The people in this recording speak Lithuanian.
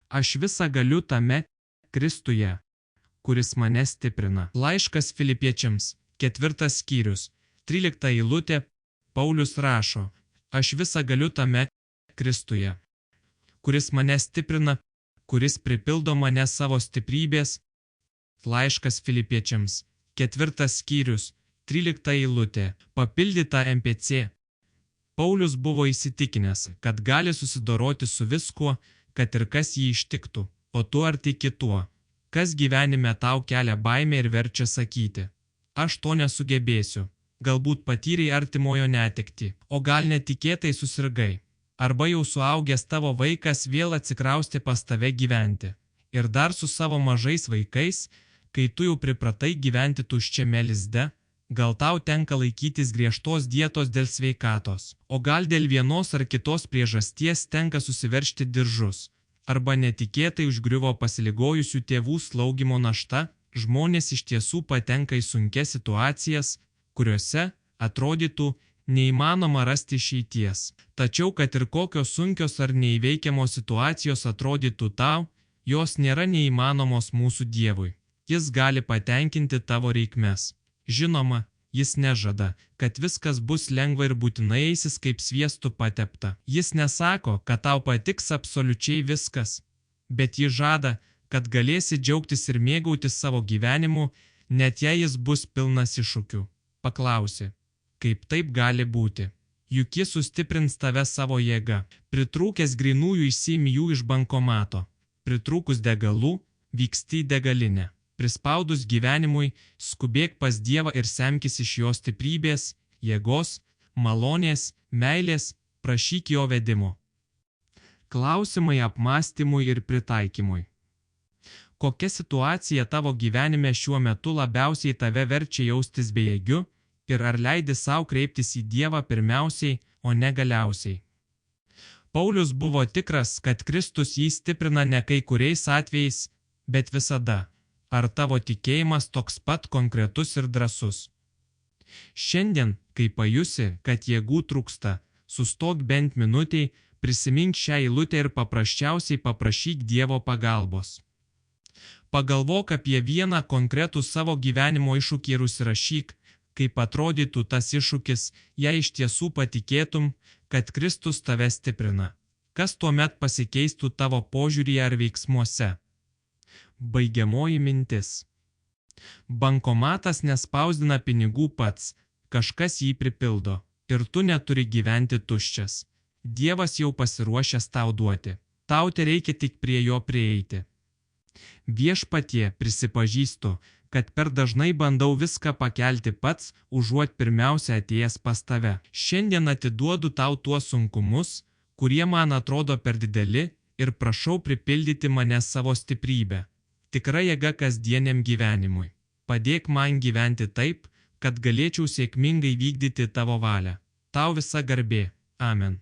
Aš visa galiu tame Kristuje, kuris mane stiprina. Laiškas Filipiečiams, 4 skyrius, 13 eilutė, Paulius rašo, aš visa galiu tame Kristuje, kuris mane stiprina, kuris pripildo mane savo stiprybės. Laiškas Filipiečiams, 4 skyrius, 13 eilutė, papildyta MPC. Paulius buvo įsitikinęs, kad gali susidoroti su viskuo, kad ir kas jį ištiktų, o tu ar tiki tuo, kas gyvenime tau kelia baimę ir verčia sakyti, aš to nesugebėsiu, galbūt patyrei artimojo netektį, o gal netikėtai susirgai, arba jau suaugęs tavo vaikas vėl atsikraustė pas tave gyventi, ir dar su savo mažais vaikais, kai tu jau pripratai gyventi tuščiame lizde, gal tau tenka laikytis griežtos dietos dėl sveikatos, o gal dėl vienos ar kitos priežasties tenka susiveržti diržus, arba netikėtai užgriuvo pasiligojusių tėvų slaugymo našta, žmonės iš tiesų patenka į sunkias situacijas, kuriuose, atrodytų, neįmanoma rasti išeities. Tačiau, kad ir kokios sunkios ar neįveikiamos situacijos atrodytų tau, jos nėra neįmanomos mūsų Dievui. Jis gali patenkinti tavo reikmes. Žinoma, jis nežada, kad viskas bus lengva ir būtinai eisis kaip sviestu patepta. Jis nesako, kad tau patiks absoliučiai viskas, bet jis žada, kad galėsi džiaugtis ir mėgautis savo gyvenimu, net jei jis bus pilnas iššūkių. Paklausi, kaip taip gali būti? Juk jis sustiprins tave savo jėga. Pritrūkęs grynųjų išsiimi jų iš bankomato. Pritrūkus degalų, vyksti į degalinę. Prispaudus gyvenimui, skubėk pas Dievą ir semkis iš jo stiprybės, jėgos, malonės, meilės, prašyk jo vedimo. Klausimai apmąstymui ir pritaikymui. Kokia situacija tavo gyvenime šiuo metu labiausiai tave verčia jaustis bejėgiu ir ar leidi savo kreiptis į Dievą pirmiausiai, o ne galiausiai? Paulius buvo tikras, kad Kristus jį stiprina ne kai kuriais atvejais, bet visada. Ar tavo tikėjimas toks pat konkretus ir drąsus? Šiandien, kai pajusi, kad jėgų trūksta, sustok bent minutei, prisimink šią eilutę ir paprasčiausiai paprašyk Dievo pagalbos. Pagalvok apie vieną konkretų savo gyvenimo iššūkį ir užsirašyk, kaip atrodytų tas iššūkis, jei iš tiesų patikėtum, kad Kristus tave stiprina. Kas tuomet pasikeistų tavo požiūryje ar veiksmuose? Baigiamoji mintis. Bankomatas nespausdina pinigų pats, kažkas jį pripildo, ir tu neturi gyventi tuščias. Dievas jau pasiruošęs tau duoti, tau tereikia tik prie jo prieiti. Viešpatie, prisipažįstu, kad per dažnai bandau viską pakelti pats, užuot pirmiausia atėjęs pas tave. Šiandien atiduodu tau tuos sunkumus, kurie man atrodo per dideli, ir prašau pripildyti mane savo stiprybę. Tikra jėga kasdieniam gyvenimui. Padėk man gyventi taip, kad galėčiau sėkmingai vykdyti tavo valią. Tau visa garbė. Amen.